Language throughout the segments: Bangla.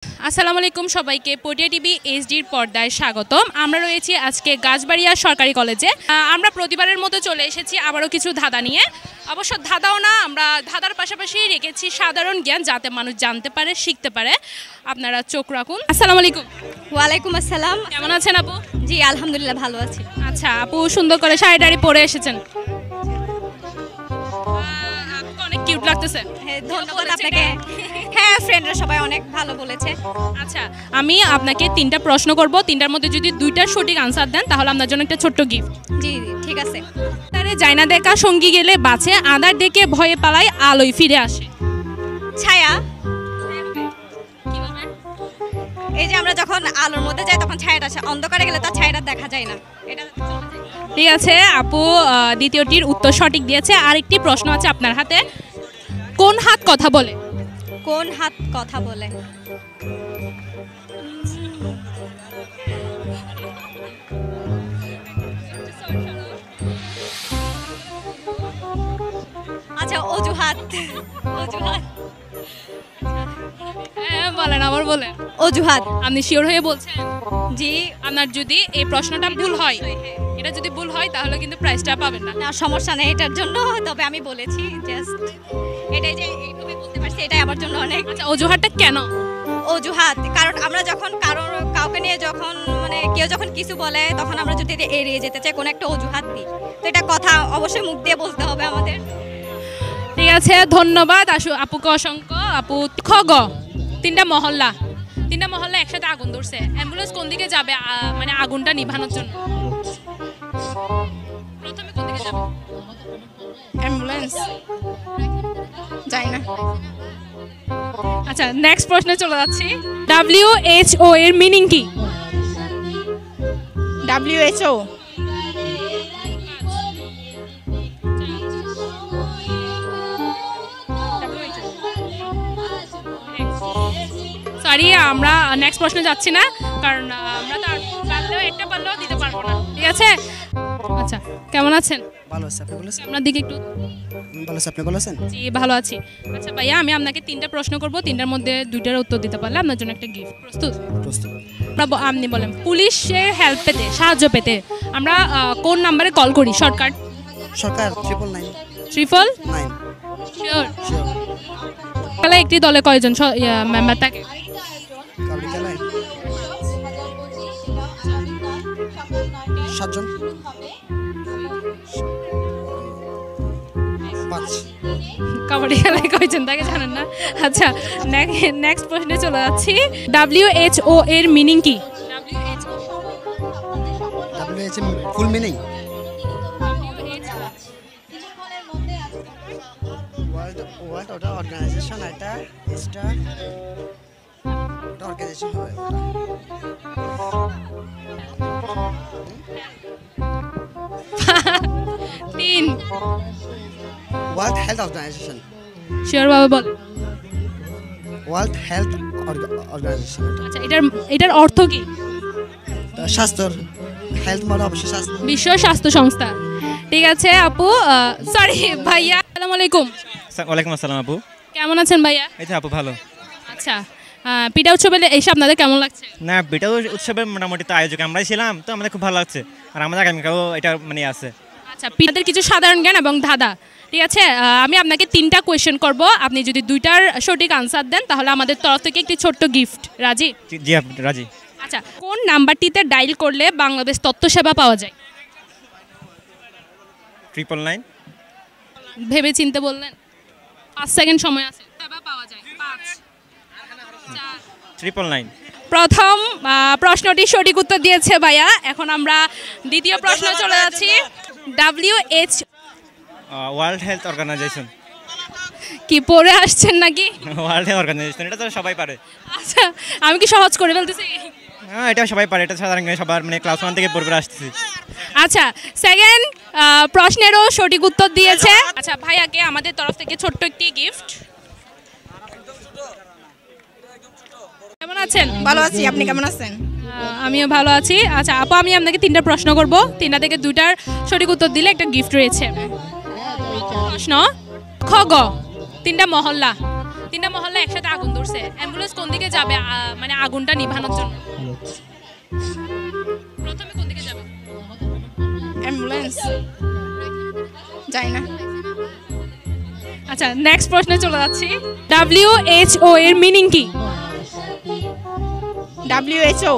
আসসালামু আলাইকুম সবাইকে পটিয়া টিভি এইচডির পর্দায় স্বাগতম। আমরা রয়েছি আজকে গাছবাড়িয়া সরকারি কলেজে। আমরা প্রতিবারের মতো চলে এসেছি আবারও কিছু ধাঁধা নিয়ে। অবশ্য ধাঁধাও না, আমরা ধাঁধার পাশাপাশি রেখেছি সাধারণ জ্ঞান, যাতে মানুষ জানতে পারে, শিখতে পারে। আপনারা চোখ রাখুন। আসসালামু আলাইকুম। ওয়ালাইকুম আসসালাম। কেমন আছেন আপু? জি আলহামদুলিল্লাহ ভালো আছি। আচ্ছা আপু, সুন্দর করে শাড়ি টাড়ি পরে এসেছেন, আপুকে অনেক কিউট লাগতেছে। হ্যাঁ ধন্যবাদ আপনাকে। হ্যাঁ ফ্রেন্ডরা সবাই অনেক ভালো বলেছে। আচ্ছা আমি আপনাকে 3টা প্রশ্ন করব, 3টার মধ্যে যদি 2টার সঠিক আনসার দেন তাহলে আপনার জন্য একটা ছোট্ট গিফট। জি জি ঠিক আছে। তারে যায়না দেখা সঙ্গী গেলে বাঁচে, আঁধার দেখে ভয়ে পালায় আলোয় ফিরে আসে। ছায়া। এই যে আমরা যখন আলোর মধ্যে যাই তখন ছায়াটা আসে, অন্ধকারে গেলে তার ছায়াটা দেখা যায় না। এটা ঠিক আছে আপু, দ্বিতীয়টির উত্তর সঠিক দিয়েছে। আরেকটি প্রশ্ন আছে আপনার হাতে। কোন হাত কথা বলে? কোন হাত কথা বলে? আচ্ছা অজুহাত। অজুহাত। হ্যাঁ বলেন, আবার বলেন। অজুহাত। আপনি শিওর হয়ে বলছেন? জি। আপনার যদি এই প্রশ্নটা ভুল হয়, এটা যদি ভুল হয় তাহলে কিন্তু প্রাইজটা পাবেন না। না সমস্যা নেই এটার জন্য, তবে আমি বলেছি জাস্ট এটাই যে এইভাবে বলতে পারছি, এটাই আমার জন্য অনেক। আচ্ছা অজুহাতটা কেন? অজুহাত কারণ আমরা যখন কাউকে নিয়ে যখন কেউ যখন কিছু বলে তখন আমরা যদি এড়িয়ে যেতে চাই কোনো একটা অজুহাত দিই, তো এটা কথা অবশ্যই মুখ দিয়ে বলতে হবে আমাদের। ঠিক আছে ধন্যবাদ আপুকে অসংখ্য। আপু গ 3টা মহল্লা একসাথে আগুন ধরছে, অ্যাম্বুলেন্স কোন দিকে যাবে মানে আগুনটা নিভানোর জন্য? প্রথমে কোন দিকে যাবে অ্যাম্বুলেন্স? যাই না। আচ্ছা নেক্সট প্রশ্নে চলে যাচ্ছি। WHO এর মিনিং কি? WHO সরি, আমরা নেক্সট প্রশ্নে যাচ্ছি না, কারণ আমরা তো পারলেও একটা পারলেও দিতে পারবো না। ঠিক আছে। আচ্ছা কেমন আছেন? ভালো আছে, আপনি বলেছেন? আপনার দিকে একটু ভালো আছে, আপনি বলেছেন? জি ভালো আছি। আচ্ছা ভাইয়া, আমি আপনাকে 3টা প্রশ্ন করব, 3টার মধ্যে 2টার উত্তর দিতে পারলে আপনার জন্য একটা গিফট। প্রস্তুত? প্রস্তুত। আপনি বলেন, পুলিশের হেল্প পেতে, সাহায্য পেতে আমরা কোন নাম্বারে কল করি? শর্টকাট। সরকার 999 999 শিওর? শিওর। তাহলে একটি দলে কয়জন মেম্বার থাকে? কাবলি খেলায় 7 জন। 5। কাবাডি খেলায় কয়জন থাকে জানেন না? আচ্ছা নেক্সট প্রশ্নে চলে যাচ্ছি। WHO এর মিনিং কি? WHO ফুল মিনিং ওয়ার্ল্ড ওটা অর্গানাইজেশন, এটা অর্গানাইজেশন হবে। 3 ওয়ার্ল্ড হেলথ অর্গানাইজেশন। শিওর বাবা বল। World health organisation. আচ্ছা এটার অর্থ কি? স্বাস্থ্য, হেলথ মানে অবশ্যই স্বাস্থ্য। বিশ্ব স্বাস্থ্য সংস্থা। ঠিক আছে আপু, সরি ভাইয়া। আসসালামু আলাইকুম। ওয়ালাইকুম আসসালাম আপু। কেমন আছেন ভাইয়া? এই তো আপু ভালো। আচ্ছা পিঠা উৎসবে এসে আপনাদের কেমন লাগছে? না পিঠা উৎসবের মোটামুটি তো আয়োজক আমরাই ছিলাম, তো আমাদের খুব ভালো লাগছে। আর আমাদের আগামীকালও এটা মানে আছে। আচ্ছা পিঠাদের কিছু সাধারণ জ্ঞান এবং ধাঁধা। ঠিক আছে, আমি আপনাকে 3টা কোয়েশ্চেন করব, আপনি যদি 2টার সঠিক আনসার দেন তাহলে আমাদের তরফ থেকে একটি ছোট্ট গিফট। রাজি? জি আপু রাজি। আচ্ছা কোন নাম্বারটিতে ডায়াল করলে বাংলাদেশ তথ্য সেবা পাওয়া যায়? 999। ভেবে চিনতে বললেন, 5 সেকেন্ড সময় আছে। সেবা পাওয়া যায় 5 4 999। প্রথম প্রশ্নটি সঠিক উত্তর দিয়েছে ভাইয়া। এখন আমরা দ্বিতীয় প্রশ্ন চলে যাচ্ছি। WHO world health organization. কি পড়ে আসছেন নাকি? ওয়ার্ল্ড হেলথ অর্গানাইজেশন এটা তো সবাই পারে। আচ্ছা আমি কি সহজ করে ফেলতেছি? হ্যাঁ এটা সবাই পারে, এটা সাধারণ সবার মানে ক্লাস 1 থেকে পড়ে আসতেছি। আচ্ছা সেকেন্ড প্রশ্নেরও সঠিক উত্তর দিয়েছে। আচ্ছা ভাইয়াকে আমাদের তরফ থেকে ছোট্ট একটি গিফট। কেমন আছেন? ভালো আছি, আপনি কেমন আছেন? আমিও ভালো আছি। আচ্ছা আপু, আমি আপনাকে 3টা প্রশ্ন করব, 3টা থেকে 2টার সঠিক উত্তর দিলে একটা গিফট রয়েছে। প্রশ্ন খ গ 3টা মহল্লা তিনটা মহল্লা একসাথে আগুন ধরছে, অ্যাম্বুলেন্স কোন দিকে যাবে মানে আগুনটা নিভানোর জন্য? প্রথমে কোন দিকে যাবে? অ্যাম্বুলেন্স যাই না। আচ্ছা, নেক্সট প্রশ্নে চলে যাচ্ছি। WHO এর মিনিং কি? WHO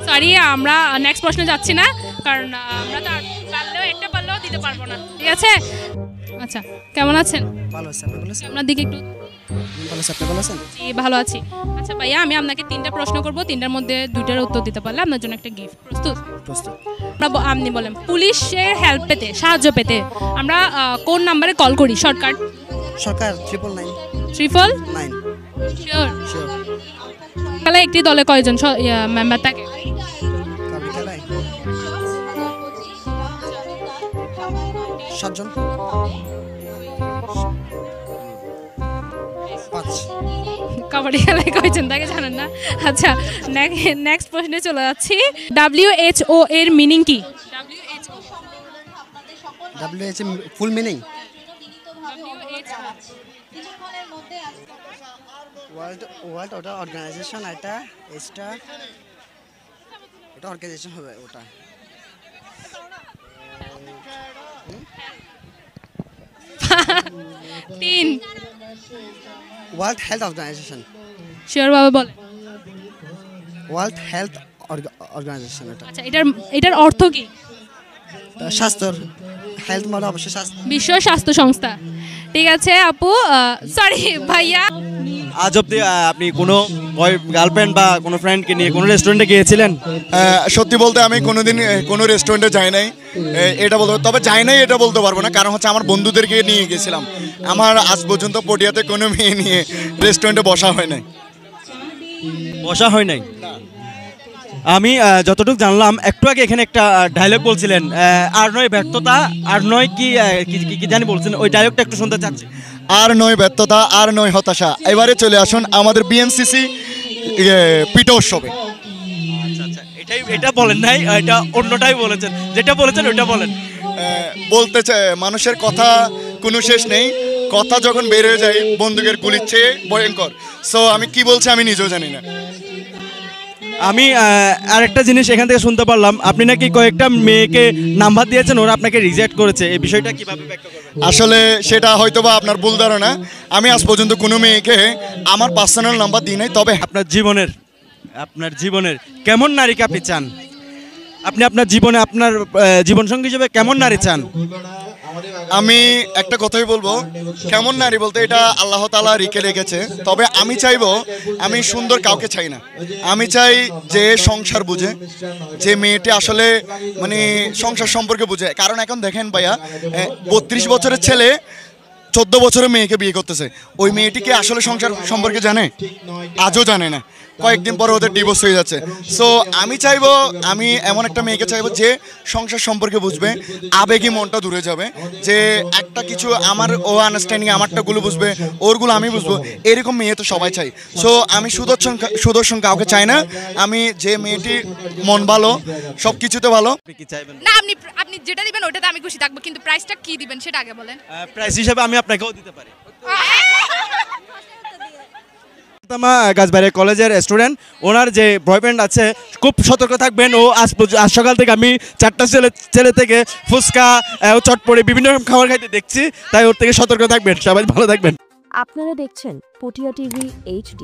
সরি, আমরা নেক্সট প্রশ্নে যাচ্ছি না, কারণ আমরা তো আর পারলেও দিতে পারবো না, ঠিক আছে? আচ্ছা, কেমন আছেন? ভালো আছে, আপনি ভালো আছেন? আপনার দিকে একটু। ভালো আছে, আপনি ভালো আছেন? জি, ভালো আছি। আচ্ছা ভাইয়া, আমি আপনাকে 3টা প্রশ্ন করব, 3টার মধ্যে 2টার উত্তর দিতে পারলে আপনার জন্য একটা গিফট। প্রস্তুত? প্রস্তুত। আপনি বলেন, পুলিশের হেল্প পেতে, সাহায্য পেতে আমরা কোন নাম্বারে কল করি? শর্টকাট। সরকার 999 999 শিওর? শিওর। তাহলে একটি দলে কয়জন মেম্বার থাকে? কাবি খেলায় 7 জন। 5। কাবাডি খেলায় কয়জন থাকে জানেন না? আচ্ছা, নেক্সট প্রশ্নে চলে যাচ্ছি। WHO এর মিনিং কি? WHO ফুল মিনিং ওয়ার্ল্ড ওটা অর্গানাইজেশন, এটা অর্গানাইজেশন হবে ওটা। 3 ওয়ার্ল্ড হেলথ অর্গানাইজেশন। শিওর ভাবে বলেন। ওয়ার্ল্ড হেলথ অর্গানাইজেশন এটা। আচ্ছা, এটার অর্থ কি? স্বাস্থ্য, হেলথ মানে অবশ্যই স্বাস্থ্য। বিশ্ব স্বাস্থ্য সংস্থা। ঠিক আছে আপু, সরি ভাইয়া। আজ অব্দি আপনি কোনো গার্লফ্রেন্ড বা কোনো ফ্রেন্ডকে নিয়ে কোনো রেস্টুরেন্টে গিয়েছিলেন? সত্যি বলতে আমি কোনোদিন কোনো রেস্টুরেন্টে যাই নাই, এটা বলতে, তবে যাই নাই এটা বলতে পারবো না, কারণ হচ্ছে আমার বন্ধুদেরকে নিয়ে গেছিলাম। আমার আজ পর্যন্ত পটিয়াতে কোনো মেয়ে নিয়ে রেস্টুরেন্টে বসা হয় নাই। বসা হয় নাই? আমি যতটুকু জানলাম একটু আগে এখানে একটা ডায়লগ বলছিলেন, আর নয় ব্যর্থতা, আর নয় কি জানি বলছেন, ওই ডায়লগটা একটু শুনতে চাচ্ছি। আর নয় ব্যর্থতা, আর নয় হতাশা। এবারে চলে আসুন আমাদের বিএমসিসি পিঠা উৎসবে। আচ্ছা, এটা বলেন নাই, এটা অন্যটাই বলেছেন, যেটা বলেছেন ওইটা বলেন। বলতে চাই, মানুষের কথা কোনো শেষ নেই, কথা যখন বের হয়ে যায় বন্দুকের গুলির চেয়ে ভয়ঙ্কর। সো আমি কি বলছি আমি নিজেও জানি না। আমি আরেকটা জিনিস এখান থেকে শুনতে পারলাম, আপনি নাকি কয়েকটা মেয়েকে নাম্বার দিয়েছেন, ওরা আপনাকে রিজেক্ট করেছে, এই বিষয়টা কিভাবে ব্যাখ্যা করবেন? আসলে সেটা হয়তোবা আপনার ভুল ধারণা। আমি আজ পর্যন্ত কোনো মেয়েকে আমার পার্সোনাল নাম্বার দিই নাই। তবে আপনার জীবনের কেমন নারীকে আপনি চান? আপনি আপনার জীবনে আপনার জীবনসঙ্গী হিসেবে কেমন নারী চান? আমি একটা কথাই বলবো, কেমন নারী বলতে এটা আল্লাহ তাআলা রেখে রেখেছে। তবে আমি চাইবো, আমি সুন্দর কাউকে চাই না, আমি চাই যে সংসার বুঝে, যে মেয়েটি আসলে মানে সংসার সম্পর্কে বুঝে। কারণ এখন দেখেন ভাইয়া, 32 বছরের ছেলে 14 বছরের মেয়েকে বিয়ে করতেছে। ওই মেয়েটিকে আসলে সংসার সম্পর্কে জানে? আজও জানে না। কয়েকদিন পরে ওদের ডিভোর্স হয়ে যাচ্ছে। সো আমি চাইবো, আমি এমন একটা মেয়েকে চাইবো যে সংসার সম্পর্কে বুঝবে, আবেগী মনটা দূরে যাবে, যে একটা কিছু আমার ও আন্ডারস্ট্যান্ডিং আমারটাগুলো বুঝবে, ওরগুলো আমি বুঝবো, এরকম মেয়ে তো সবাই চাই। সো আমি সুদর্শন কাউকে চাই না। আমি যে মেয়েটি মন ভালো, সব কিছুতে ভালো। কি চাইবেন? না, আপনি যেটা দিবেন ওটাতে আমি খুশি থাকবো, কিন্তু প্রাইসটা কি দিবেন সেটা আগে বলেন। প্রাইস হিসেবে আমি আপনাকেও দিতে পারি। গাছবাড়ি কলেজের স্টুডেন্ট, ওনার যে বয়ফ্রেন্ড আছে, খুব সতর্ক থাকবেন। ও আজ সকাল থেকে আমি 4টা ছেলে থেকে ফুচকা চটপটি বিভিন্ন রকম খাবার খাইতে দেখছি, তাই ওর থেকে সতর্ক থাকবেন। সবাই ভালো থাকবেন। আপনারা দেখছেন পটিয়া টিভি HD।